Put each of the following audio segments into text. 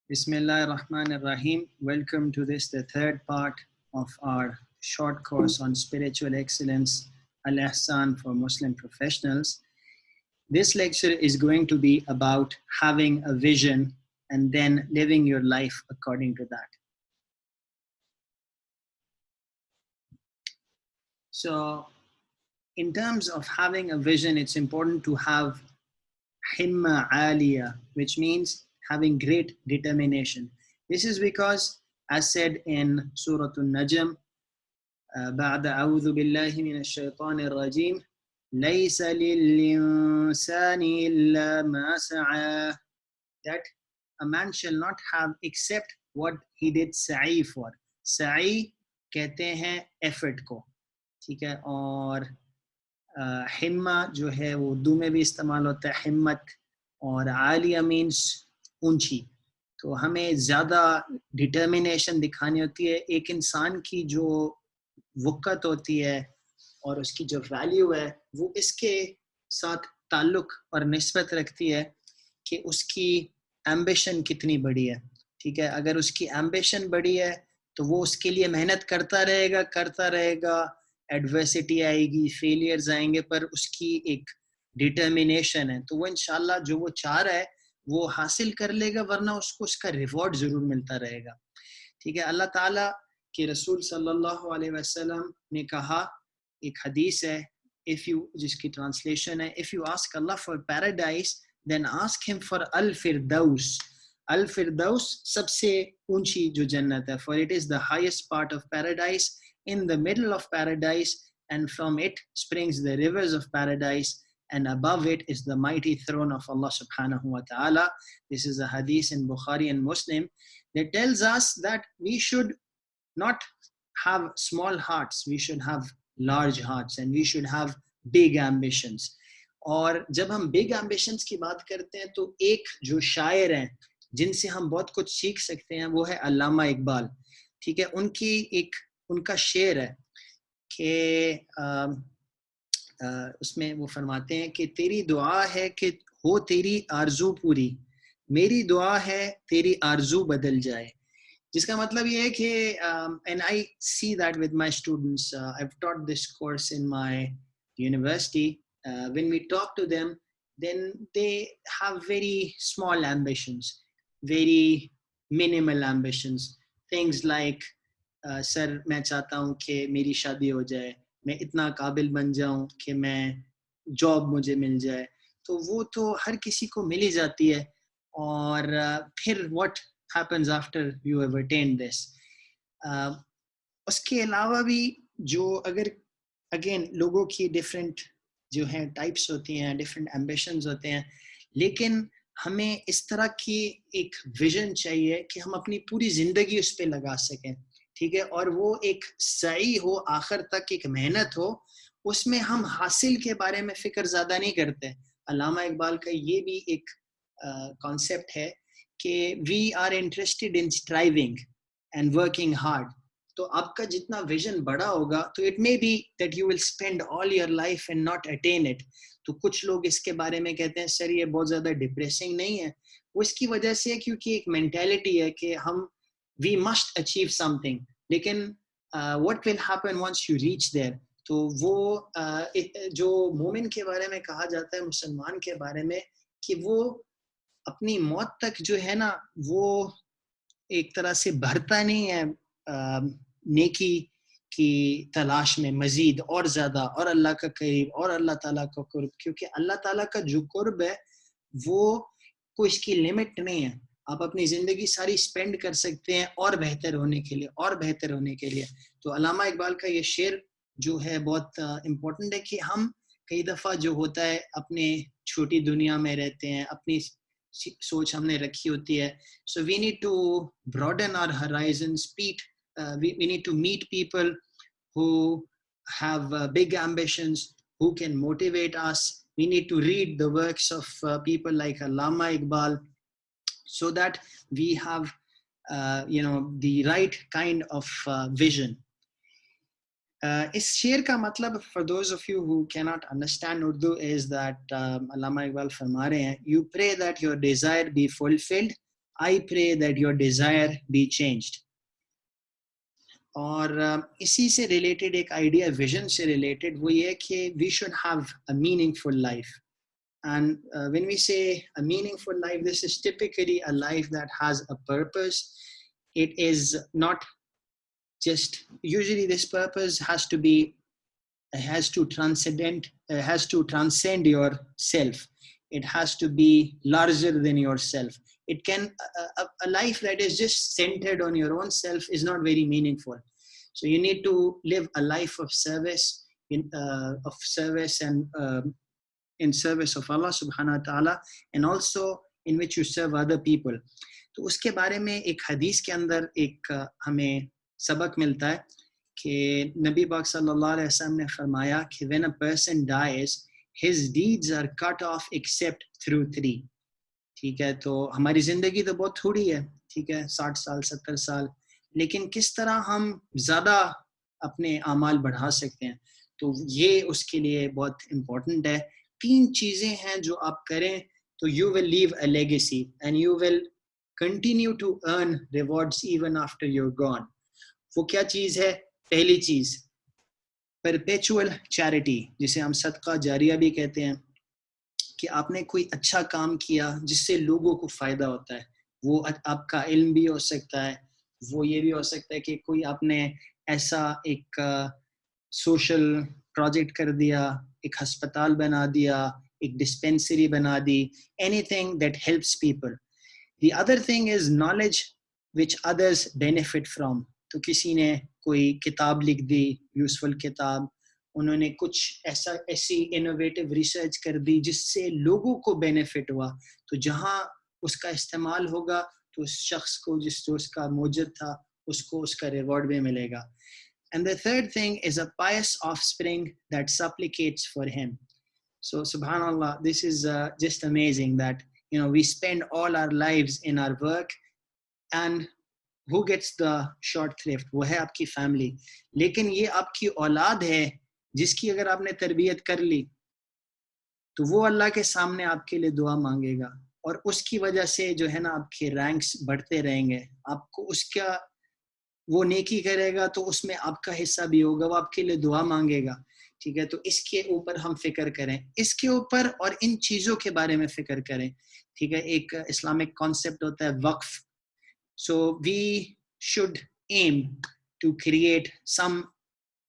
Bismillah ar-Rahman ar-Rahim. Welcome to the third part of our short course on spiritual excellence, Al-Ihsan for Muslim professionals. This lecture is going to be about having a vision and then living your life according to that. So, in terms of having a vision, it's important to have himma aliyah, which means having great determination. This is because, as said in Surah An-Najm, بعد أعوذ بالله من الشيطان الرجيم ليس للإنسان إلا ما سعى, that a man shall not have except what he did sa'i for. Sa'i कहते हैं effort को, ठीक है. और हिम्मा जो है वो उर्दू में भी इस्तेमाल होता है, हिम्मत. और आलिया मीन्स ऊंची. तो हमें ज़्यादा डिटर्मिनेशन दिखानी होती है. एक इंसान की जो वक़्त होती है और उसकी जो वैल्यू है वो इसके साथ ताल्लुक़ और निस्बत रखती है कि उसकी एम्बिशन कितनी बड़ी है, ठीक है. अगर उसकी एम्बिशन बड़ी है तो वो उसके लिए मेहनत करता रहेगा. एडवर्सिटी आएगी, फेलियर्स आएंगे, पर उसकी एक डिटर्मिनेशन है तो वो इंशाल्लाह जो वो चाह रहा है वो हासिल कर लेगा, वरना उसको उसका रिवॉर्ड ज़रूर मिलता रहेगा, ठीक है. अल्लाह ताला के रसूल सल्लल्लाहु अलैहि वसल्लम ने कहा, एक हदीस है, जिसकी ट्रांसलेशन है, if you ask Allah for paradise then ask him for Al Firdaus. Al Firdaus सबसे ऊंची जो जन्नत है, for it is the highest part of paradise, in the middle of paradise, and from it springs the rivers of paradise, and above it is the mighty throne of Allah subhanahu wa ta'ala. This is a hadith in Bukhari and Muslim that tells us that we should not have small hearts, we should have large hearts, and we should have big ambitions. और जब हम big ambitions की बात करते हैं तो एक जो शायर हैं जिनसे हम बहुत कुछ सीख सकते हैं वो है अल्लामा इकबाल, ठीक है. उनका शेर है कि उसमें वो फरमाते हैं कि तेरी दुआ है कि हो तेरी आरज़ू पूरी, मेरी दुआ है तेरी आरज़ू बदल जाए. जिसका मतलब ये है कि and I see that with my students, I've taught this course in my university. When we talk to them, then they have very small ambitions, very minimal ambitions. Things like sir मैं चाहता हूँ कि मेरी शादी हो जाए, मैं इतना काबिल बन जाऊँ कि मैं जॉब मुझे मिल जाए. तो वो तो हर किसी को मिल ही जाती है. और फिर what happens after you have attained this? उसके अलावा भी जो अगर अगेन लोगों की डिफरेंट जो हैं टाइप्स होती हैं, डिफरेंट एम्बिशंस होते हैं, लेकिन हमें इस तरह की एक विजन चाहिए कि हम अपनी पूरी ज़िंदगी उस पर लगा सकें, ठीक है. और वो एक सही हो, आखिर तक एक मेहनत हो, उसमें हम हासिल के बारे में फिक्र ज़्यादा नहीं करते. अल्लामा इकबाल का ये भी एक कॉन्सेप्ट है कि we are interested in striving and working hard. तो आपका जितना विजन बड़ा होगा तो it may be that you will spend all your life and not attain it. तो कुछ लोग इसके बारे में कहते हैं सर ये बहुत ज़्यादा डिप्रेसिंग नहीं है. वो इसकी वजह से है क्योंकि एक मेंटालिटी है कि हम we must achieve something, लेकिन what will happen once you reach there? तो वो जो मोमिन के बारे में कहा जाता है, मुसलमान के बारे में, कि वो अपनी मौत तक जो है ना वो एक तरह से भरता नहीं है नेकी की तलाश में मजीद और ज़्यादा, और अल्लाह का करीब और अल्लाह ताला का कुर्ब, क्योंकि अल्लाह ताला का जो कुर्ब है वो कोई इसकी लिमिट नहीं है. आप अपनी ज़िंदगी सारी स्पेंड कर सकते हैं और बेहतर होने के लिए. तो अल्लामा इकबाल का ये शेर जो है बहुत इम्पोर्टेंट है कि हम कई दफ़ा जो होता है अपने छोटी दुनिया में रहते हैं, अपनी सोच हमने रखी होती है. So we need to broaden our horizons, we need to meet people who have big ambitions, who can motivate us. We need to read the works of people like Allama Iqbal, so that we have the right kind of vision. इस शेर का मतलब, for those of you who cannot understand Urdu, is that Allama Iqbal फरमा रहे हैं, you pray that your desire be fulfilled I pray that your desire be changed. और इसी से रिलेटेड एक आइडिया विजन से रिलेटेड वो ये कि we should have a meaningful life. And when we say a meaningful life, this is typically a life that has a purpose. It is not just, usually this purpose has to transcend yourself. It has to be larger than yourself. It can, a life that is just centered on your own self is not very meaningful. So you need to live a life of service, and in service of Allah subhanahu wa ta'ala, and also in which you serve other people. तो उसके बारे में एक हदीस के अंदर एक हमें सबक मिलता है कि नबी पाक सल्लल्लाहु अलैहि वसल्लम ने फरमाया कि when a person dies, his deeds are cut off except through 3. ठीक है, तो हमारी ज़िंदगी तो बहुत थोड़ी है, ठीक है, 60 साल 70 साल, लेकिन किस तरह हम ज़्यादा अपने आमाल बढ़ा सकते हैं, तो ये उसके लिए बहुत इम्पोर्टेंट है. 3 चीज़ें हैं जो आप करें तो you will leave a legacy and you will continue to earn rewards even after you're gone. वो क्या चीज़ है? पहली चीज़ perpetual charity, जिसे हम सदका जारिया भी कहते हैं, कि आपने कोई अच्छा काम किया जिससे लोगों को फ़ायदा होता है. वो आपका इल्म भी हो सकता है, वो ये भी हो सकता है कि कोई आपने ऐसा एक सोशल प्रोजेक्ट कर दिया, एक अस्पताल बना दिया, एक डिस्पेंसरी बना दी, anything that helps people. The other thing is knowledge which others benefit from. तो किसी ने कोई किताब लिख दी, यूजफुल किताब, उन्होंने कुछ ऐसी इनोवेटिव रिसर्च कर दी जिससे लोगों को बेनिफिट हुआ, तो जहाँ उसका इस्तेमाल होगा तो उस शख्स को जिसको उसका मौजूद था उसको उसका रिवॉर्ड भी मिलेगा. And the third thing is a pious offspring that supplicates for him. So subhanallah, this is just amazing that we spend all our lives in our work, and who gets the short thrift? वो है आपकी family. लेकिन ये आपकी औलाद है जिसकी अगर आपने तरबियत कर ली तो वो अल्लाह के सामने आपके लिए दुआ मांगेगा, और उसकी वजह से जो है ना आपके रैंक्स बढ़ते रहेंगे. आपको उसका वो नेकी करेगा तो उसमें आपका हिस्सा भी होगा, वो आपके लिए दुआ मांगेगा. ठीक है, तो इसके ऊपर हम फिक्र करें, इसके ऊपर और इन चीज़ों के बारे में फिक्र करें. ठीक है, एक इस्लामिक कॉन्सेप्ट होता है वक्फ. So we should aim to create some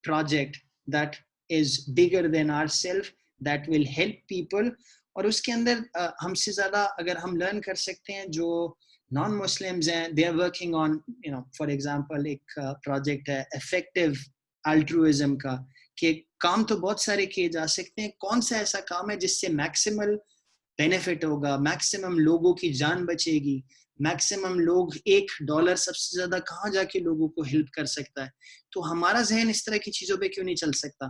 project that is bigger than ourself, that will help people. और उसके अंदर हमसे ज़्यादा अगर हम लर्न कर सकते हैं जो नॉन मुस्लिम्स हैं, they are working on for example एक प्रोजेक्ट है इफेक्टिव अल्ट्रुइज्म का, कि काम तो बहुत सारे किए जा सकते हैं, कौन सा ऐसा काम है जिससे मैक्सिमल बेनिफिट होगा, मैक्सिमम लोगों की जान बचेगी, मैक्सिमम लोग $1 सबसे ज़्यादा कहाँ जाके लोगों को हेल्प कर सकता है. तो हमारा जहन इस तरह की चीज़ों पे क्यों नहीं चल सकता?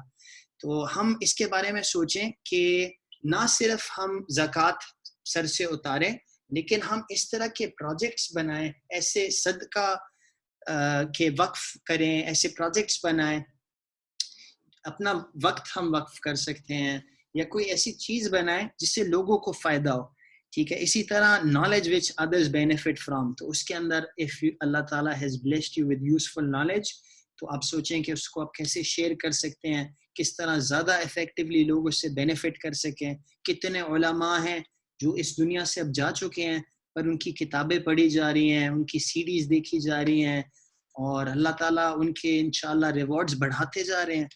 तो हम इसके बारे में सोचें कि ना सिर्फ हम ज़कात सर से उतारें, लेकिन हम इस तरह के प्रोजेक्ट्स बनाएं, ऐसे सदका के वक्फ करें, ऐसे प्रोजेक्ट्स बनाएं, अपना वक्त हम वक्फ कर सकते हैं, या कोई ऐसी चीज़ बनाएं जिससे लोगों को फ़ायदा हो. ठीक है, इसी तरह knowledge which others benefit from, तो उसके अंदर इफ़ अल्लाह ताला has blessed you with useful knowledge, तो आप सोचें कि उसको आप कैसे शेयर कर सकते हैं, किस तरह ज़्यादा इफ़ेक्टिवली लोग उससे बेनिफिट कर सकें. कितने उलमा हैं जो इस दुनिया से अब जा चुके हैं, पर उनकी किताबें पढ़ी जा रही हैं, उनकी सीरीज़ देखी जा रही हैं, और अल्लाह ताला उनके इंशाल्लाह रिवॉर्ड्स बढ़ाते जा रहे हैं.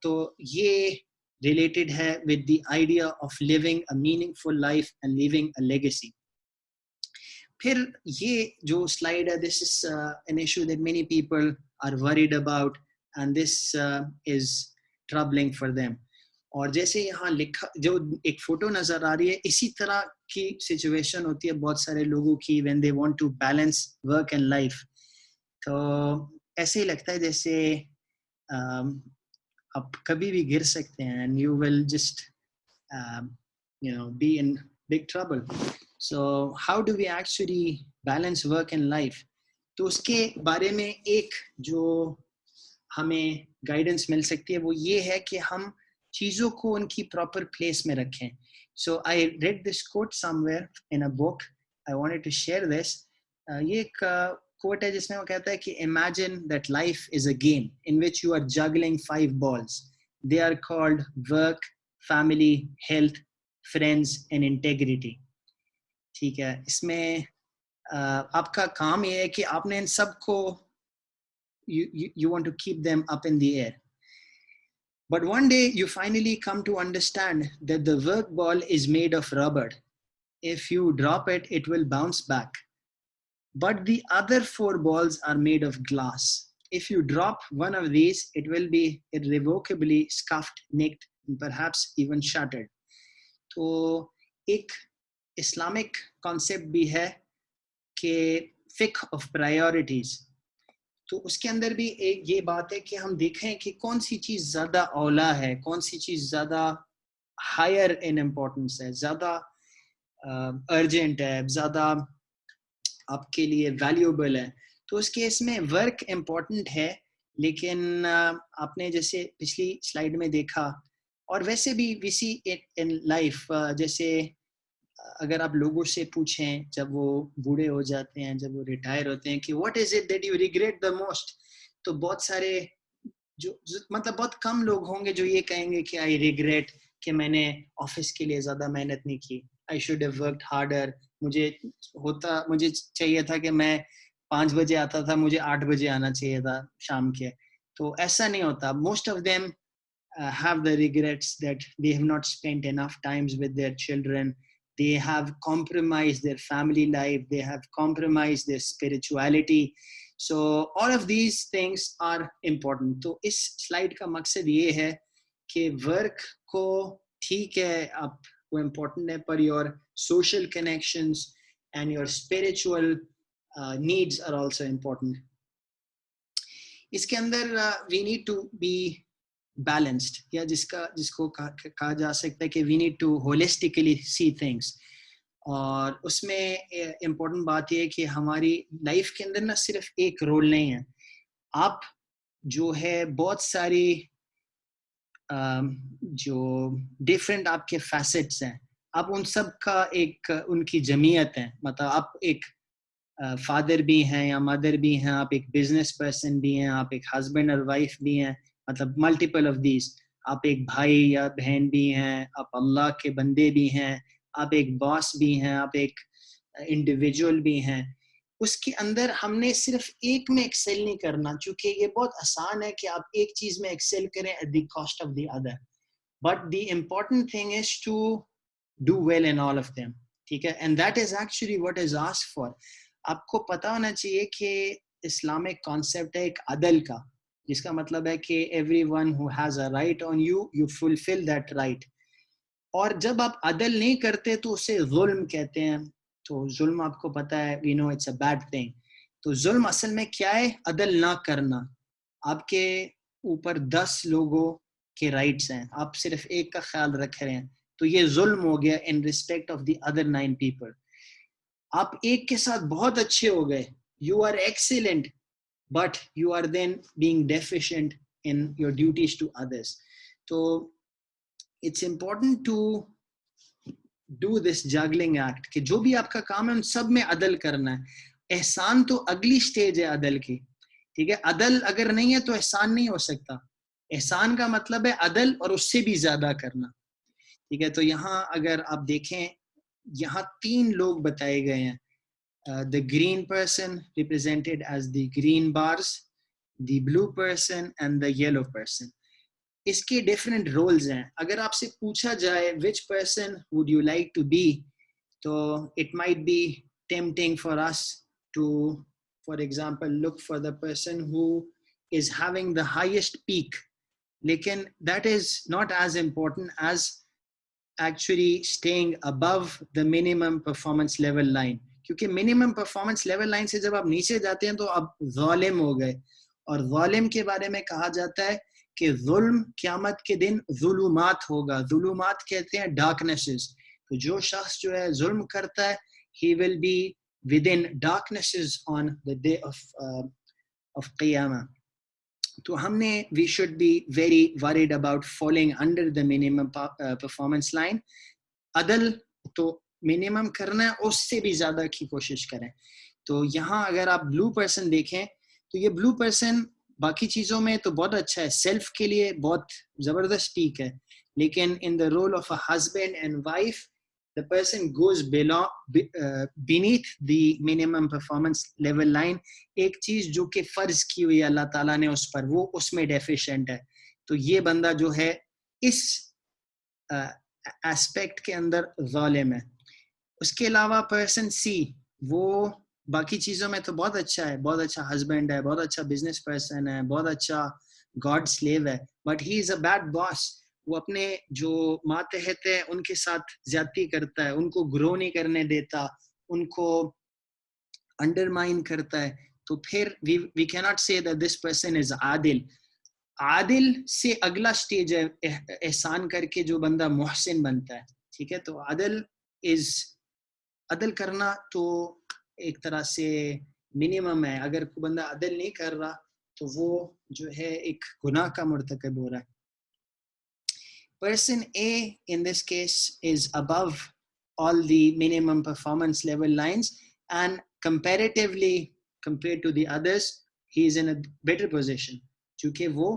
तो ये रिलेटेड है with the idea of living a meaningful life and living a legacy. फिर ये जो स्लाइड है, this is an issue that many people are worried about, and this is troubling for them. और जैसे यहाँ लिखा, जो एक फोटो नजर आ रही है, इसी तरह की सिचुएशन होती है बहुत सारे लोगों की when they want to balance work and life. तो ऐसे ही लगता है जैसे आप कभी भी गिर सकते हैं, and you will just be in big trouble. So how do we actually balance work and life? तो उसके बारे में एक जो हमें गाइडेंस मिल सकती है वो ये है कि हम चीज़ों को उनकी प्रॉपर प्लेस में रखें. So I read this quote somewhere in a book I wanted to share this. ये एक quote है जिसमें वो कहता है कि imagine that life is a game in which you are juggling 5 balls. They are called work, family, health, friends and integrity. ठीक है, इसमें आपका काम ये है कि आपने इन सब को you want to keep them up in the air. But one day you finally come to understand that the work ball is made of rubber. If you drop it, it will bounce back. But the other 4 balls are made of glass. If you drop one of these, it will be irrevocably scuffed, nicked, and perhaps even shattered. तो एक Islamic concept भी है कि फिक्ह of priorities, तो उसके अंदर भी एक ये बात है कि हम देखें कि कौन सी चीज़ ज़्यादा औला है, कौन सी चीज़ ज़्यादा हायर इन इम्पोर्टेंस है, ज़्यादा अर्जेंट है, ज़्यादा आपके लिए वैल्यूएबल है. तो उस केस में वर्क इम्पोर्टेंट है, लेकिन आपने जैसे पिछली स्लाइड में देखा और वैसे भी we see it in life, जैसे अगर आप लोगों से पूछें जब वो बूढ़े हो जाते हैं, जब वो रिटायर होते हैं कि what is it that you regret the most, तो बहुत सारे जो मतलब बहुत कम लोग होंगे जो ये कहेंगे कि आई रिग्रेट कि मैंने ऑफिस के लिए ज़्यादा मेहनत नहीं की, I should have worked harder, मुझे चाहिए था कि मैं 5 बजे आता था, मुझे 8 बजे आना चाहिए था शाम के. तो ऐसा नहीं होता. Most of them have the regrets that they have not spent enough times with their children, they have compromised their family life, they have compromised their spirituality. So all of these things are important. तो इस slide का मकसद ये है कि work को ठीक है आप वो important है, पर your social connections and your spiritual needs are also important. इसके अंदर we need to be balanced, या जिसको कहा जा सकता है कि we need to holistically see things. और उसमें इम्पोर्टेंट बात यह है कि हमारी लाइफ के अंदर ना सिर्फ एक रोल नहीं है, आप जो है बहुत सारी जो डिफरेंट आपके फैसेट्स हैं, आप उन सब का एक उनकी जमीयत है. मतलब आप एक फादर भी हैं या मदर भी हैं, आप एक बिजनेस पर्सन भी हैं, आप एक हस्बैंड और वाइफ भी हैं, मतलब मल्टीपल ऑफ दीज, आप एक भाई या बहन भी हैं, आप अल्लाह के बंदे भी हैं, आप एक बॉस भी हैं, आप एक इंडिविजुअल भी हैं. उसके अंदर हमने सिर्फ एक में एक्सेल नहीं करना, क्योंकि ये बहुत आसान है कि आप एक चीज में एक्सेल करें at the cost of the other, but the important thing is to do well in all of them. ठीक है, and that is actually what is asked for. आपको पता होना चाहिए कि इस्लामिक कॉन्सेप्ट है एक अदल का, जिसका मतलब है कि everyone who has a right on you, you fulfill that right. और जब आप अदल नहीं करते तो उसे जुल्म कहते हैं. तो जुल्म आपको पता है, we know it's a bad thing. तो जुल्म असल में क्या है? अदल ना करना. आपके ऊपर 10 लोगों के राइट्स हैं, आप सिर्फ एक का ख्याल रख रहे हैं, तो ये जुल्म हो गया in respect of the other 9 people. आप एक के साथ बहुत अच्छे हो गए, you are excellent, but you are then being deficient in your duties to others. So it's important to do this juggling act कि जो भी आपका काम है उन सब में अदल करना है. एहसान तो अगली स्टेज है अदल की. ठीक है, अदल अगर नहीं है तो एहसान नहीं हो सकता. एहसान का मतलब है अदल और उससे भी ज्यादा करना. ठीक है, तो यहाँ अगर आप देखें, यहाँ 3 लोग बताए गए हैं. The green person represented as the green bars, the blue person and the yellow person. इसके different roles हैं. अगर आपसे पूछा जाए which person would you like to be, तो it might be tempting for us to, for example, look for the person who is having the highest peak. लेकिन that is not as important as actually staying above the minimum performance level line. क्योंकि minimum performance level line से जब आप नीचे जाते हैं तो आप ज़ालिम हो गए. और ज़ालिम के बारे में कहा जाता है कि जुल्म क़यामत के दिन ज़ुलुमात होगा. ज़ुलुमात कहते हैं डार्कनेसेस. तो जो शख्स जो है जुल्म करता है, he will be within darknesses on the day of क़यामah. तो हमने we should be very worried about falling under the minimum performance line. अदल तो मिनिमम करना है उससे भी ज्यादा की कोशिश करें। तो यहाँ अगर आप ब्लू पर्सन देखें तो ये ब्लू पर्सन बाकी चीजों में तो बहुत अच्छा है, सेल्फ के लिए बहुत जबरदस्त पीक है, लेकिन in the role of a husband and wife the person goes beneath the minimum performance level line. एक चीज जो कि फर्ज की हुई अल्लाह ताला ने उस पर, वो उसमें डेफिशिएंट है। तो ये बंदा जो है इस एस्पेक्ट के अंदर जालिम है। उसके अलावा पर्सन सी, वो बाकी चीजों में तो बहुत अच्छा है, बहुत अच्छा हस्बैंड है, बहुत अच्छा बिजनेस पर्सन है, बहुत अच्छा गॉड स्लेव है, but he is a bad boss. वो अपने जो मातहत है उनके साथ ज्यादती करता है, उनको ग्रो नहीं करने देता, उनको अंडरमाइन करता है। तो फिर we can not say that this person is Adil. Adil से अगला स्टेज है एहसान करके जो बंदा मोहसिन बनता है, ठीक है। तो आदिल इज, अदल करना तो एक तरह से मिनिमम है। अगर कोई बंदा अदल नहीं कर रहा तो वो जो है एक गुनाह का मुर्तकब हो रहा है। Person A in this case is above all the minimum performance level lines, and comparatively compared to the others, he is in a better position. क्योंकि वो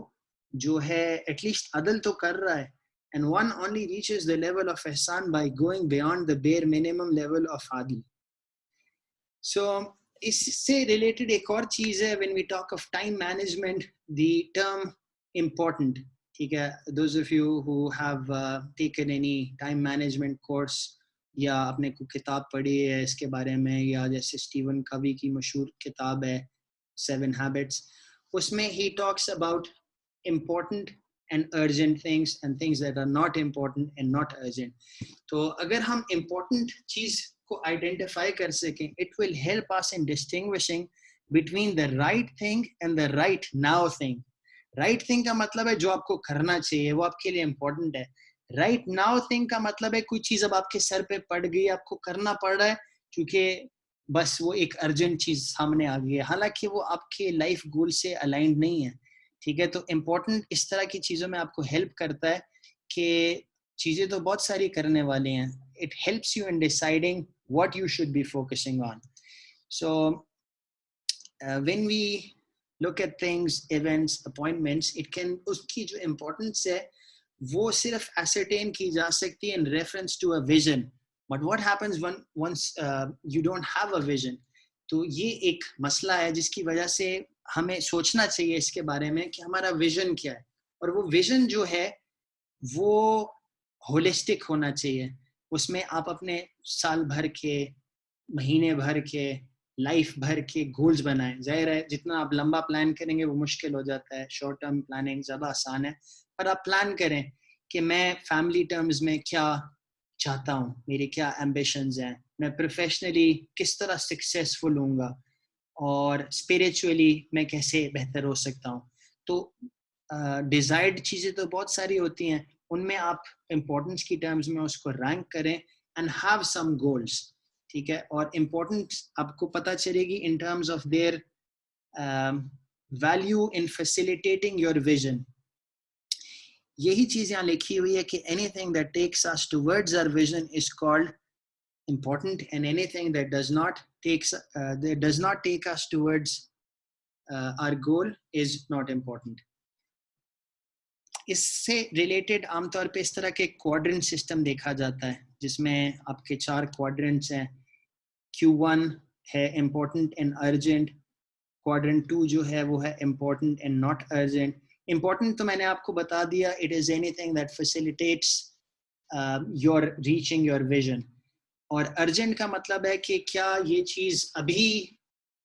जो है at least अदल तो कर रहा है, and one only reaches the level of ihsan by going beyond the bare minimum level of adl. So इससे related एक और चीज है, when we talk of time management, the term important, ठीक है। those of you who have taken any time management course या आपने कोई किताब पढ़ी है इसके बारे में, या जैसे स्टीवन कवी की मशहूर किताब है 7 Habits, उसमें he talks about important and urgent things and things that are not important and not urgent. तो अगर हम important चीज को identify कर सकें, it will help us in distinguishing between the right thing and the right now thing. Right thing का मतलब है जो आपको करना चाहिए, वो आपके लिए इंपॉर्टेंट है। राइट नाउ थिंग का मतलब है कोई चीज अब आपके सर पे पड़ गई, आपको करना पड़ रहा है क्योंकि बस वो एक अर्जेंट चीज सामने आ गई है, हालांकि वो आपके लाइफ गोल से अलाइंड नहीं है, ठीक है। तो इम्पोर्टेंट इस तरह की चीजों में आपको हेल्प करता है कि चीजें तो बहुत सारी करने वाली हैं। It helps you in deciding what you should be focusing on. So when we look at things, events, appointments, it can, उसकी जो importance है वो सिर्फ ascertain की जा सकती है in reference to a vision. But what happens when once you don't have a vision? तो ये एक मसला है जिसकी वजह से हमें सोचना चाहिए इसके बारे में कि हमारा विजन क्या है, और वो विजन जो है वो होलिस्टिक होना चाहिए। उसमें आप अपने साल भर के, महीने भर के, लाइफ भर के गोल्स बनाएं। जाहिर है जितना आप लंबा प्लान करेंगे वो मुश्किल हो जाता है, शॉर्ट टर्म प्लानिंग ज़्यादा आसान है, पर आप प्लान करें कि मैं फैमिली टर्म्स में क्या चाहता हूँ, मेरी क्या एम्बिशंस हैं, मैं प्रोफेशनली किस तरह सक्सेसफुल होऊंगा, और स्पिरिचुअली मैं कैसे बेहतर हो सकता हूँ। तो डिजायर्ड चीज़ें तो बहुत सारी होती हैं, उनमें आप इम्पोर्टेंस की टर्म्स में उसको रैंक करें एंड हैव सम गोल्स, ठीक है। और इम्पोर्टेंस आपको पता चलेगी in terms of their value in facilitating your vision. यही चीज यहाँ लिखी हुई है कि anything that takes us towards our vision is called important, and anything that does not take us towards our goal is not important. इससे related आमतौर पे इस तरह के क्वाड्रेंट सिस्टम देखा जाता है जिसमें आपके 4 क्वाड्रेंट्स हैं। Q1 है इम्पोर्टेंट एंड अर्जेंट, क्वाड्रेंट 2 जो है वो है important and not urgent. Important तो मैंने आपको बता दिया, it is anything that facilitates your reaching your vision. और अर्जेंट का मतलब है कि क्या ये चीज अभी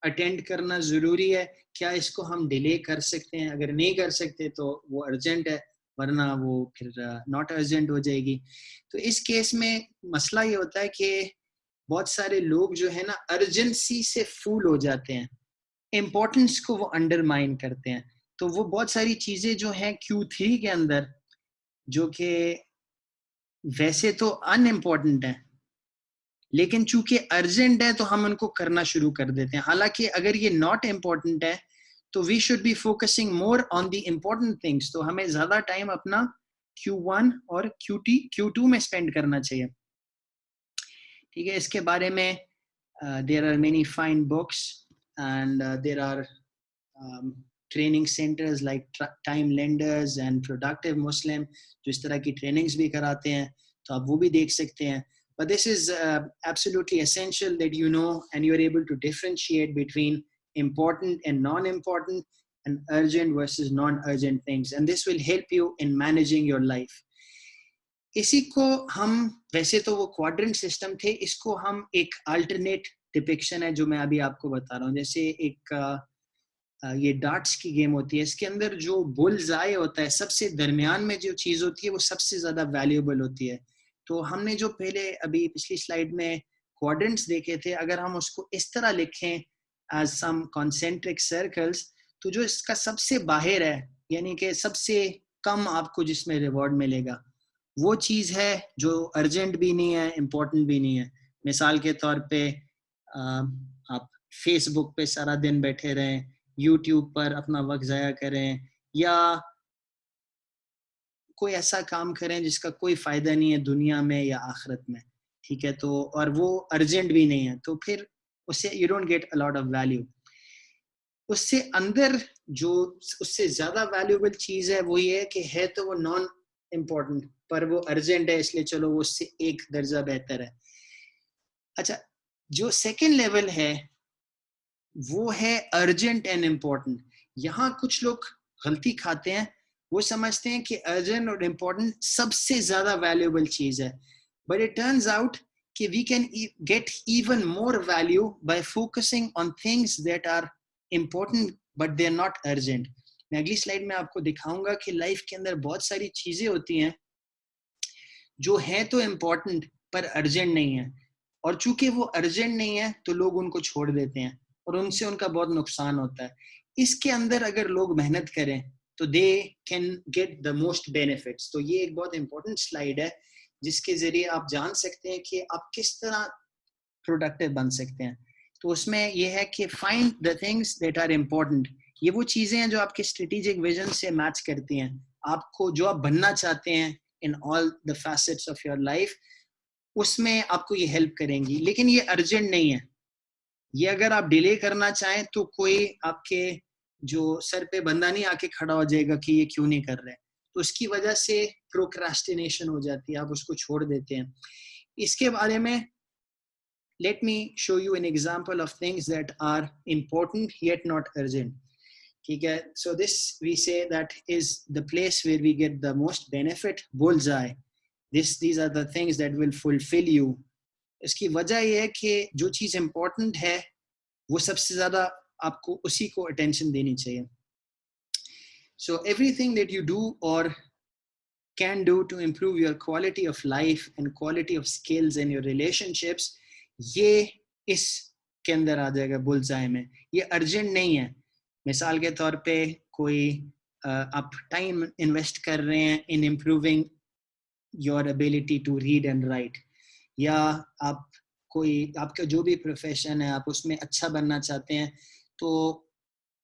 अटेंड करना जरूरी है, क्या इसको हम डिले कर सकते हैं, अगर नहीं कर सकते तो वो अर्जेंट है, वरना वो फिर नॉट अर्जेंट हो जाएगी। तो इस केस में मसला ये होता है कि बहुत सारे लोग जो है ना अर्जेंसी से फूल हो जाते हैं, इम्पोर्टेंस को वो अंडरमाइन करते हैं। तो वो बहुत सारी चीजें जो हैं Q3 के अंदर जो कि वैसे तो अनइम्पोर्टेंट है लेकिन चूंकि अर्जेंट है तो हम उनको करना शुरू कर देते हैं, हालांकि अगर ये नॉट इम्पोर्टेंट है तो we should be focusing more on the important things. तो हमें ज्यादा टाइम अपना Q1 और Q2 में स्पेंड करना चाहिए। ठीक है, इसके बारे में there are many fine books and there are training centers like Time Lenders and Productive Muslim जो इस तरह की trainings भी कराते हैं, तो आप वो भी देख सकते हैं. But this is absolutely essential that you know and you are able to differentiate between important and non-important and urgent versus non-urgent things, and this will help you in managing your life. इसी को हम, वैसे तो वो quadrant system थे, इसको हम एक अल्टरनेट डिपिक्शन है जो मैं अभी आपको बता रहा हूँ. जैसे एक ये डार्ट्स की गेम होती है, इसके अंदर जो बुल्स आई होता है, सबसे दरमियान में जो चीज होती है वो सबसे ज्यादा वैल्यूएबल होती है. तो हमने जो पहले अभी पिछली स्लाइड में क्वाड्रेंट्स देखे थे, अगर हम उसको इस तरह लिखें एज सम कॉन्सेंट्रिक सर्कल्स, तो जो इसका सबसे बाहर है, यानी कि सबसे कम आपको जिसमें रिवॉर्ड मिलेगा, वो चीज है जो अर्जेंट भी नहीं है, इम्पोर्टेंट भी नहीं है. मिसाल के तौर पे आप फेसबुक पे सारा दिन बैठे रहें, यूट्यूब पर अपना वक्त ज़ाया करें, या कोई ऐसा काम करें जिसका कोई फायदा नहीं है दुनिया में या आखिरत में. ठीक है, तो और वो अर्जेंट भी नहीं है, तो फिर उससे you don't get a lot of value. उससे अंदर जो उससे ज्यादा वैल्यूएबल चीज है वो ये है कि है तो वो नॉन इम्पोर्टेंट पर वो अर्जेंट है, इसलिए चलो वो उससे एक दर्जा बेहतर है. अच्छा, जो सेकंड लेवल है वो है अर्जेंट एंड इम्पोर्टेंट. यहाँ कुछ लोग गलती खाते हैं, वो समझते हैं कि अर्जेंट और इम्पोर्टेंट सबसे ज्यादा वैल्यूएबल चीज है, बट इट टर्न्स आउट कि we can get even more value by focusing on things that are important but they are not urgent. मैं अगली स्लाइड में आपको दिखाऊंगा कि लाइफ के अंदर बहुत सारी चीजें होती हैं जो हैं तो इम्पोर्टेंट पर अर्जेंट नहीं है, और चूंकि वो अर्जेंट नहीं है तो लोग उनको छोड़ देते हैं और उनसे उनका बहुत नुकसान होता है. इसके अंदर अगर लोग मेहनत करें तो they can get the most benefits. तो ये एक बहुत इंपॉर्टेंट स्लाइड है जिसके जरिए आप जान सकते हैं कि आप किस तरह प्रोडक्टिव बन सकते हैं. तो उसमें यह है कि find the things that are important. ये वो चीजें हैं जो आपके स्ट्रेटेजिक विजन से मैच करती हैं, आपको जो आप बनना चाहते हैं in all the facets of your life, उसमें आपको ये हेल्प करेंगी. लेकिन ये अर्जेंट नहीं है. ये अगर आप डिले करना चाहें तो कोई आपके जो सर पे बंदा नहीं आके खड़ा हो जाएगा कि ये क्यों नहीं कर रहे, तो उसकी वजह से प्रोक्रास्टिनेशन हो जाती है, आप उसको छोड़ देते हैं. इसके बारे में let me show you an example of things that are important yet not urgent. ठीक है, so this we say that is the place where we get the most benefit, bullseye. These are the things that will fulfill you. इसकी वजह ये है कि जो चीज important है वो सबसे ज्यादा आपको उसी को अटेंशन देनी चाहिए. So everything that you do or can do to improve your quality of life and quality of skills and your relationships, ये इस के अंदर आ जाएगा बुलजाई में. ये अर्जेंट नहीं है. मिसाल के तौर पे कोई आप टाइम इन्वेस्ट कर रहे हैं in improving your ability to read and write, या आप कोई आपका जो भी प्रोफेशन है आप उसमें अच्छा बनना चाहते हैं, तो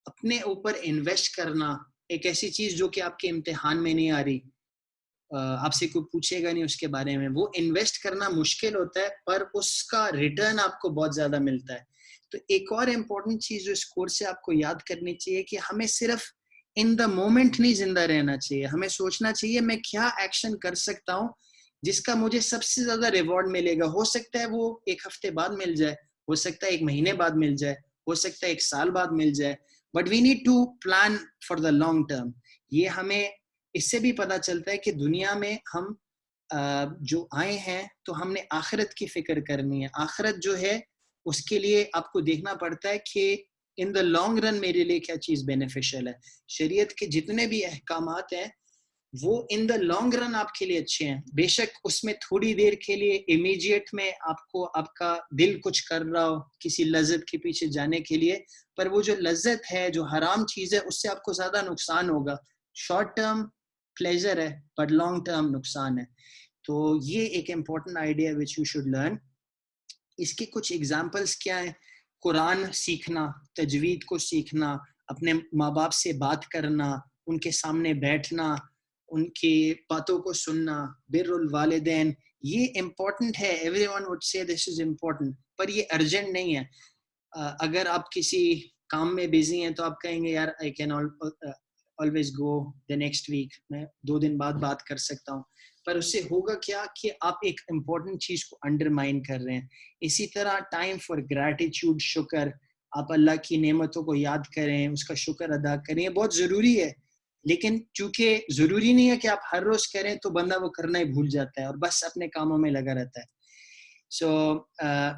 अपने ऊपर इन्वेस्ट करना एक ऐसी चीज जो कि आपके इम्तिहान में नहीं आ रही, आपसे कोई पूछेगा नहीं उसके बारे में, वो इन्वेस्ट करना मुश्किल होता है पर उसका रिटर्न आपको बहुत ज्यादा मिलता है. तो एक और इम्पोर्टेंट चीज जो इस कोर्स से आपको याद करनी चाहिए कि हमें सिर्फ इन द मोमेंट नहीं जिंदा रहना चाहिए. हमें सोचना चाहिए मैं क्या एक्शन कर सकता हूँ जिसका मुझे सबसे ज्यादा रिवॉर्ड मिलेगा. हो सकता है वो एक हफ्ते बाद मिल जाए, हो सकता है एक महीने बाद मिल जाए, हो सकता है एक साल बाद मिल जाए, but we need to plan for the long term. ये हमें इससे भी पता चलता है कि दुनिया में हम जो आए हैं तो हमने आखिरत की फिक्र करनी है. आखिरत जो है उसके लिए आपको देखना पड़ता है कि इन द लॉन्ग रन मेरे लिए क्या चीज बेनिफिशियल है. शरीयत के जितने भी अहकामात हैं वो इन द लॉन्ग रन आपके लिए अच्छे हैं. बेशक उसमें थोड़ी देर के लिए इमीडिएट में आपको आपका दिल कुछ कर रहा हो किसी लज्जत के पीछे जाने के लिए, पर वो जो लज्जत है, जो हराम चीज है, उससे आपको ज्यादा नुकसान होगा. शॉर्ट टर्म प्लेजर है बट लॉन्ग टर्म नुकसान है. तो ये एक important idea which you should learn. इसके कुछ एग्जाम्पल्स क्या है? कुरान सीखना, तजवीद को सीखना, अपने माँ बाप से बात करना, उनके सामने बैठना, उनकी बातों को सुनना, बिर्रुल वालिदैन, ये इम्पोर्टेंट है, everyone would say this is important, पर ये अर्जेंट नहीं है। अगर आप किसी काम में बिजी हैं तो आप कहेंगे यार I can always go the next week, मैं 2 दिन बाद बात कर सकता हूँ, पर उससे होगा क्या कि आप एक इम्पोर्टेंट चीज को अंडरमाइन कर रहे हैं। इसी तरह टाइम फॉर ग्रैटिट्यूड, शुक्र, आप अल्लाह की नेमतों को याद करें, उसका शुक्र अदा करें, ये बहुत जरूरी है। लेकिन चूंकि जरूरी नहीं है कि आप हर रोज करें, तो बंदा वो करना ही भूल जाता है और बस अपने कामों में लगा रहता है। So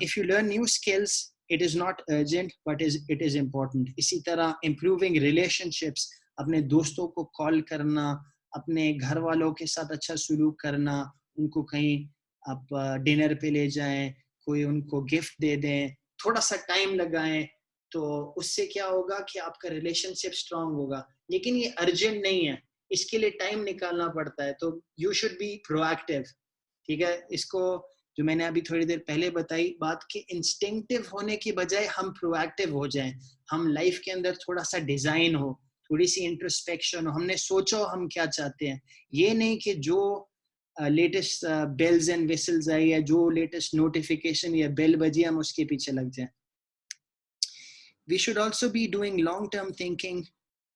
if you learn new skills, it is not urgent, but it is important. इसी तरह improving relationships, अपने दोस्तों को कॉल करना, अपने घर वालों के साथ अच्छा सुलूक करना, उनको कहीं आप डिनर पे ले जाएं, कोई उनको गिफ्ट दे दें, थोड़ा सा टाइम लगाएं, तो उससे क्या होगा कि आपका रिलेशनशिप स्ट्रांग होगा। लेकिन ये अर्जेंट नहीं है, इसके लिए टाइम निकालना पड़ता है, तो यू शुड बी प्रोएक्टिव। ठीक है, इसको जो मैंने अभी थोड़ी देर पहले बताई बात कि इंस्टिंक्टिव होने की बजाय हम प्रोएक्टिव हो जाएं, हम लाइफ के अंदर थोड़ा सा डिजाइन हो, थोड़ी सी इंट्रोस्पेक्शन हो, हमने सोचो हम क्या चाहते हैं, ये नहीं कि जो लेटेस्ट बेल्स एंड विसल्स आई है, जो लेटेस्ट नोटिफिकेशन या बेल बजी हम उसके पीछे लग जाएं। We should also be doing long-term thinking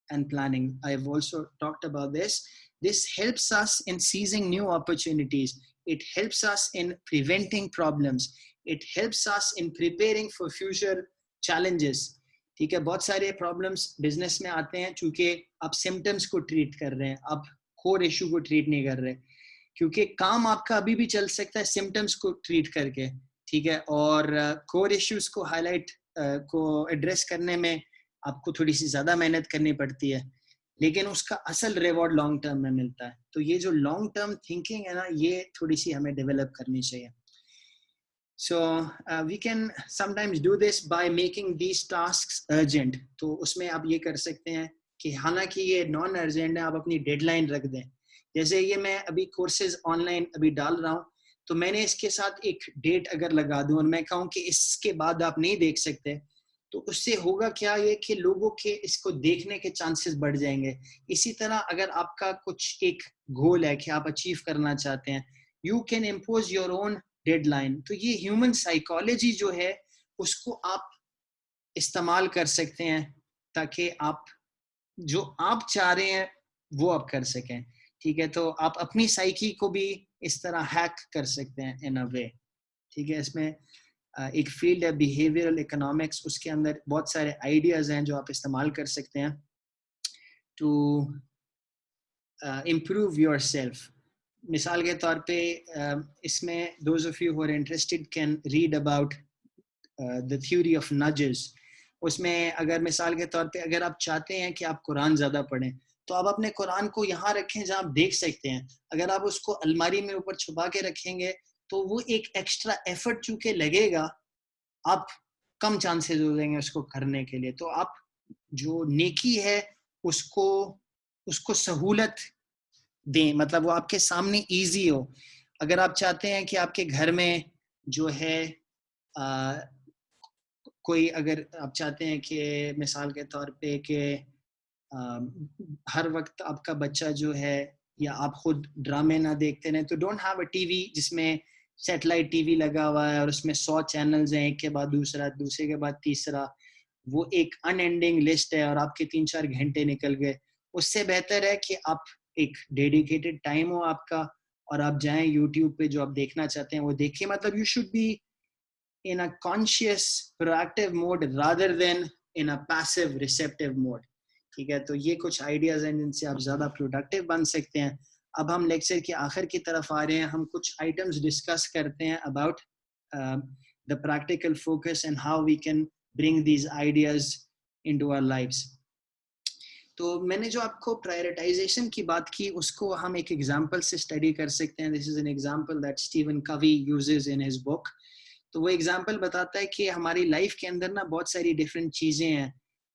and planning. I've also talked about this. This helps us in seizing new opportunities. It helps us in preventing problems. It helps us in preparing for future challenges. ठीक है, बहुत सारे problems business में आते हैं चूंकि आप symptoms को ट्रीट कर रहे हैं, आप कोर इशू को ट्रीट नहीं कर रहे, क्योंकि काम आपका अभी भी चल सकता है सिम्टम्स को ट्रीट करके। ठीक है, और कोर इश्यूज को हाईलाइट को एड्रेस करने में आपको थोड़ी सी ज्यादा मेहनत करनी पड़ती है, लेकिन उसका असल रिवॉर्ड लॉन्ग टर्म में मिलता है। तो ये जो लॉन्ग टर्म थिंकिंग है ना, ये थोड़ी सी हमें डेवलप करनी चाहिए। So we can sometimes do this by making these tasks urgent. तो उसमें आप ये कर सकते हैं कि हालांकि ये नॉन अर्जेंट है, आप अपनी डेडलाइन रख दें। जैसे ये मैं अभी कोर्सेज ऑनलाइन अभी डाल रहा हूँ, तो मैंने इसके साथ एक डेट अगर लगा दूं और मैं कहूँ कि इसके बाद आप नहीं देख सकते, तो उससे होगा क्या ये कि लोगों के इसको देखने के चांसेस बढ़ जाएंगे। इसी तरह अगर आपका कुछ एक गोल है कि आप अचीव करना चाहते हैं, you can impose your own deadline. तो ये ह्यूमन साइकोलॉजी जो है उसको आप इस्तेमाल कर सकते हैं ताकि आप जो आप चाह रहे हैं वो आप कर सकें। ठीक है, तो आप अपनी साइकी को भी इस तरह हैक कर सकते हैं इन अ वे। ठीक है, इसमें एक फील्ड है बिहेवियरल इकोनॉमिक्स, उसके अंदर बहुत सारे आइडियाज हैं जो आप इस्तेमाल कर सकते हैं टू इम्प्रूव योर सेल्फ। मिसाल के तौर पे इसमें those of you who are interested can read about the theory of nudges. उसमें अगर मिसाल के तौर पे अगर आप चाहते हैं कि आप कुरान ज़्यादा पढ़ें, तो आप अपने कुरान को यहाँ रखें जहाँ आप देख सकते हैं। अगर आप उसको अलमारी में ऊपर छुपा के रखेंगे तो वो एक एक्स्ट्रा एफर्ट चूंकि लगेगा, आप कम चांसेस हो जाएंगे उसको करने के लिए। तो आप जो नेकी है उसको उसको सहूलत दें, मतलब वो आपके सामने इजी हो। अगर आप चाहते हैं कि आपके घर में जो है कोई, अगर आप चाहते हैं कि मिसाल के तौर पे कि हर वक्त आपका बच्चा जो है या आप खुद ड्रामे ना देखते रहें, तो डोंट हैव अ टीवी जिसमें सैटेलाइट टीवी लगा हुआ है और उसमें 100 चैनल्स हैं, एक के बाद दूसरा, दूसरे के बाद तीसरा, वो एक अनएंडिंग लिस्ट है और आपके 3-4 घंटे निकल गए। उससे बेहतर है कि आप एक डेडिकेटेड टाइम हो आपका और आप जाएं यूट्यूब पे जो आप देखना चाहते हैं वो देखिए। मतलब you should B in a conscious proactive mode rather than in a passive receptive mode। ठीक है, तो ये कुछ आइडियाज हैं जिनसे आप ज्यादा प्रोडक्टिव बन सकते हैं। अब हम लेक्चर के आखिर की तरफ आ रहे हैं, हम कुछ आइटम्स डिस्कस करते हैं about the practical focus and how we can bring these ideas into our lives. तो मैंने जो आपको प्रायोरिटाइजेशन की बात की उसको हम एक एग्जांपल से स्टडी कर सकते हैं। This is an example that Steven कवी यूजेस इन हिज बुक। तो वो एग्जाम्पल बताता है कि हमारी लाइफ के अंदर ना बहुत सारी डिफरेंट चीज़ें हैं,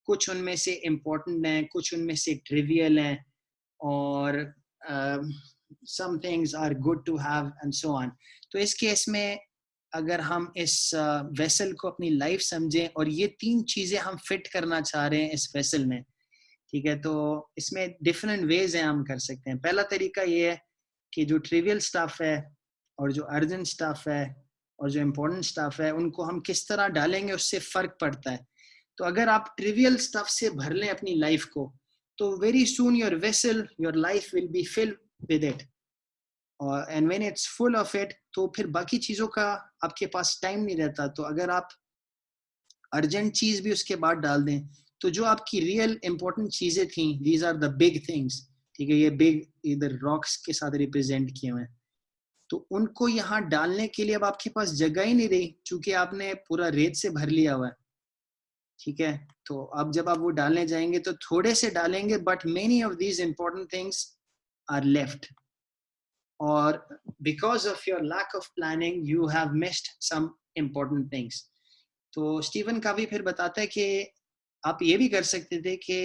कुछ उनमें से इम्पोर्टेंट हैं, कुछ उनमें से ट्रिवियल हैं, और some things are good to have and so on. तो इस केस में अगर हम इस वेसल को अपनी लाइफ समझें और ये 3 चीज़ें हम फिट करना चाह रहे हैं इस वेसल में, ठीक है, तो इसमें डिफरेंट वेज हैं हम कर सकते हैं। पहला तरीका ये है कि जो ट्रिवियल स्टफ है और जो अर्जेंट स्टफ है और जो इम्पोर्टेंट स्टफ है उनको हम किस तरह डालेंगे उससे फ़र्क पड़ता है. तो अगर आप ट्रिवियल स्टफ से भर लें अपनी लाइफ को तो very soon your vessel, your life will be filled with it. And when it's full of it तो फिर बाकी चीज़ों का आपके पास टाइम नहीं रहता. तो अगर आप अर्जेंट चीज़ भी उसके बाद डाल दें तो जो आपकी रियल इंपॉर्टेंट चीज़ें थी, these are the big things, ठीक है, ये बिग इधर रॉक्स के साथ रिप्रेजेंट किए हुए हैं, तो उनको यहाँ डालने के लिए अब आपके पास जगह ही नहीं रही क्योंकि आपने पूरा रेत से भर लिया हुआ है. ठीक है, तो अब जब आप वो डालने जाएंगे तो थोड़े से डालेंगे but many of these important things are left. और because of your lack of planning you have missed some important things. तो स्टीवन कावी फिर बताता है कि आप ये भी कर सकते थे कि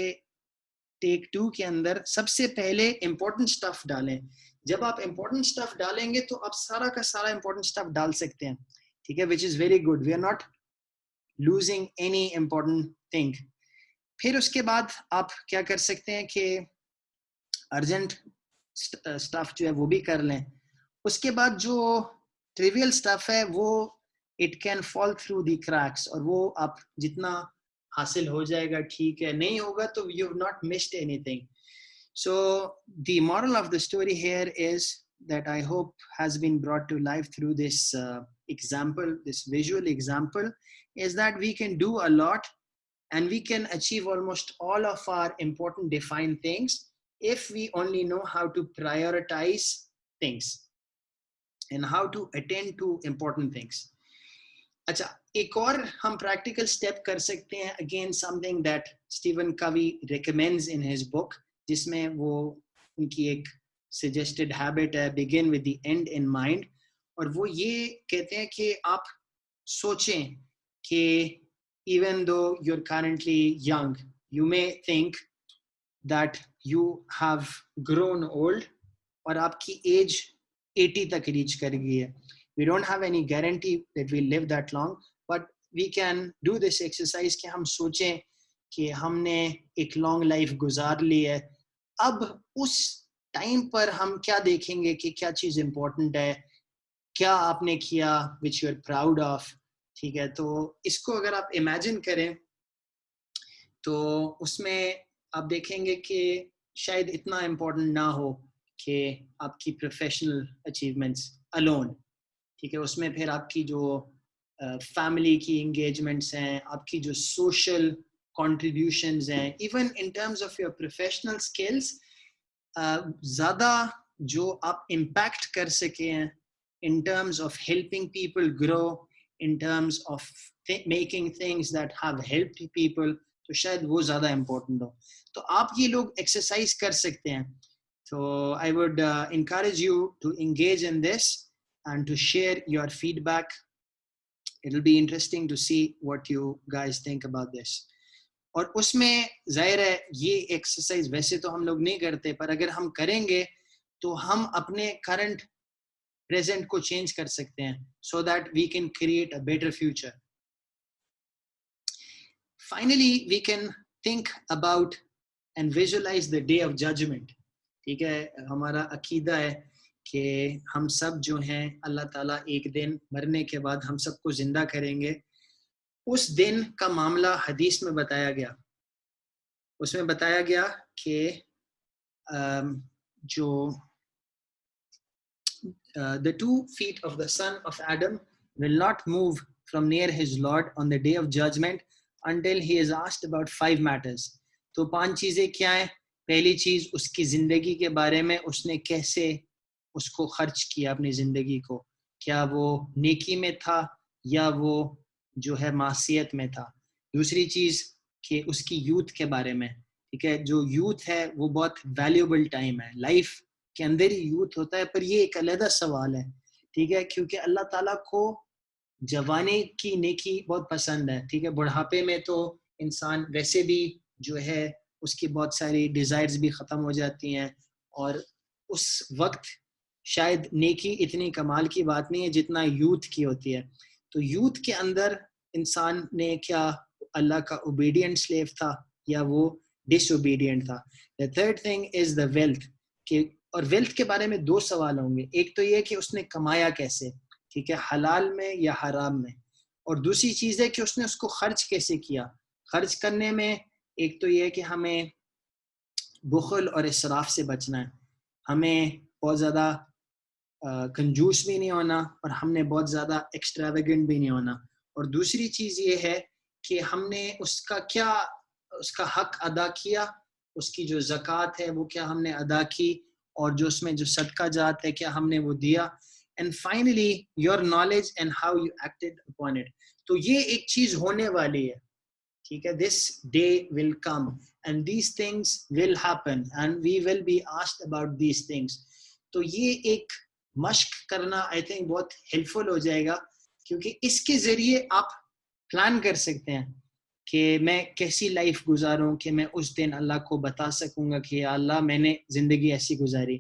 टेक 2 के अंदर सबसे पहले इंपॉर्टेंट स्टफ डालें. जब आप इंपॉर्टेंट स्टफ डालेंगे तो आप सारा का सारा इंपॉर्टेंट स्टफ डाल सकते हैं. ठीक है, which is very good. We are not losing any important thing. फिर उसके बाद आप क्या कर सकते हैं कि अर्जेंट स्टफ जो है वो भी कर लें. उसके बाद जो ट्रिवियल स्टफ है वो it can fall through the cracks, और वो आप जितना हासिल हो जाएगा ठीक है, नहीं होगा तो you have not missed anything. So the moral of the story here is that I hope has been brought to life through this example, this visual example, is that we can do a lot and we can achieve almost all of our important defined things if we only know how to prioritize things and how to attend to important things. अच्छा, एक और हम practical step कर सकते हैं, again something that Stephen Covey recommends in his book, जिसमें वो उनकी एक suggested habit है, begin with the end in mind. और वो ये कहते हैं कि आप सोचें कि even though you're currently young, you may think that you have grown old और आपकी age 80 तक reach कर गई है. We don't have any guarantee that we live that long, but we can do this exercise कि हम सोचें कि हमने एक long life गुजार ली है. अब उस टाइम पर हम क्या देखेंगे कि क्या चीज़ important है, क्या आपने किया which you are proud of. ठीक है, तो इसको अगर आप imagine करें तो उसमें आप देखेंगे कि शायद इतना important ना हो कि आपकी professional achievements alone. ठीक है, उसमें फिर आपकी जो फैमिली की एंगेजमेंट्स हैं, आपकी जो सोशल कंट्रीब्यूशंस हैं, even in terms of your professional skills, ज़्यादा जो आप इम्पैक्ट कर सके हैं इन terms of helping people grow, in terms of making things that have helped people, तो शायद वो ज़्यादा इम्पोर्टेंट हो. तो आप ये लोग एक्सरसाइज कर सकते हैं. तो I would encourage you to engage in this and to share your feedback. It'll be interesting to see what you guys think about this. और उसमें जाहिर है ये एक्सरसाइज वैसे तो हम लोग नहीं करते, पर अगर हम करेंगे तो हम अपने करंट प्रेजेंट को चेंज कर सकते हैं so that we can create a better future. Finally, we can think about and visualize the day of judgment. ठीक है, हमारा अकीदा है कि हम सब जो हैं अल्लाह ताला एक दिन मरने के बाद हम सबको जिंदा करेंगे. उस दिन का मामला हदीस में बताया गया. उसमें बताया गया कि जो the 2 feet of the son of Adam will not move from near his Lord on the day of judgment until he is asked about 5 matters. तो 5 चीजें क्या हैं? पहली चीज उसकी जिंदगी के बारे में, उसने कैसे उसको खर्च किया अपनी जिंदगी को, क्या वो नेकी में था या वो जो है मासियत में था. दूसरी चीज कि उसकी यूथ के बारे में. ठीक है, जो यूथ है वो बहुत वैल्यूएबल टाइम है, लाइफ के अंदर ही यूथ होता है, पर ये एक अलग सवाल है. ठीक है, क्योंकि अल्लाह ताला को जवानी की नेकी बहुत पसंद है. ठीक है, बुढ़ापे में तो इंसान वैसे भी जो है उसकी बहुत सारी डिजायर्स भी खत्म हो जाती हैं, और उस वक्त शायद नेकी इतनी कमाल की बात नहीं है जितना यूथ की होती है. तो यूथ के अंदर इंसान ने क्या अल्लाह का ओबीडिएंट स्लेव था या वो डिसोबीडिएंट था. The third thing is the wealth, कि और वेल्थ के बारे में 2 सवाल होंगे, एक तो ये कि उसने कमाया कैसे, ठीक है, हलाल में या हराम में, और दूसरी चीज़ है कि उसने उसको खर्च कैसे किया। खर्च करने में एक तो ये है कि हमें बुखल और इसराफ से बचना है, हमें बहुत ज़्यादा कंजूस भी नहीं होना और हमने बहुत ज़्यादा एक्स्ट्रावेगेंट भी नहीं होना। और दूसरी चीज़ ये है कि हमने उसका हक अदा किया, उसकी जो ज़कात है वो क्या हमने अदा की, और जो उसमें जो सदका जात है क्या हमने वो दिया। And finally your knowledge and how you acted upon it. तो ये एक चीज़ होने वाली है, ठीक है, this day will come and these things will happen and we will be asked about these things. तो ये एक मश्क करना आई थिंक बहुत हेल्पफुल हो जाएगा, क्योंकि इसके जरिए आप प्लान कर सकते हैं कि मैं कैसी लाइफ गुजारूं कि मैं उस दिन अल्लाह को बता सकूंगा कि या अल्लाह मैंने जिंदगी ऐसी गुजारी।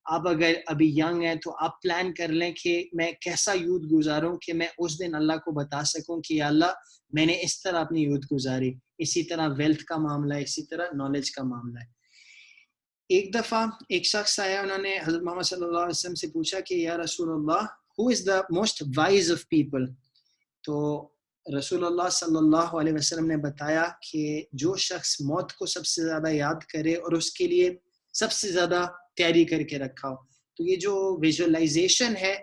आप अगर अभी यंग हैं तो आप प्लान कर लें कि मैं कैसा यूथ गुजारूं कि मैं उस दिन अल्लाह को बता सकूं कि या अल्लाह मैंने इस तरह अपनी यूथ गुजारी। इसी तरह वेल्थ का मामला है, इसी तरह नॉलेज का मामला है। एक दफ़ा एक शख्स आया, उन्होंने हज़रत मोहम्मद सल्लल्लाहु अलैहि वसल्लम से पूछा कि या रसूलल्लाह, who is the most wise of people. तो रसूलुल्लाह सल्लल्लाहु अलैहि वसल्लम ने बताया कि जो शख्स मौत को सबसे ज़्यादा याद करे और उसके लिए सबसे ज़्यादा तैयारी करके रखा हो। तो ये जो विजुअलाइजेशन है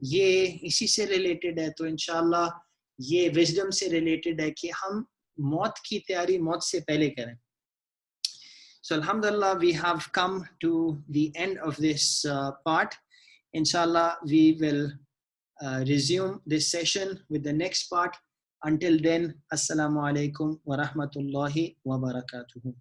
ये इसी से रिलेटेड है। तो इंशाल्लाह ये विजडम से रिलेटेड है कि हम मौत की तैयारी मौत से पहले करें। So alhamdulillah, we have come to the end of this part. Inshallah, we will resume this session with the next part. Until then, assalamu alaikum wa rahmatullahi wa barakatuhu.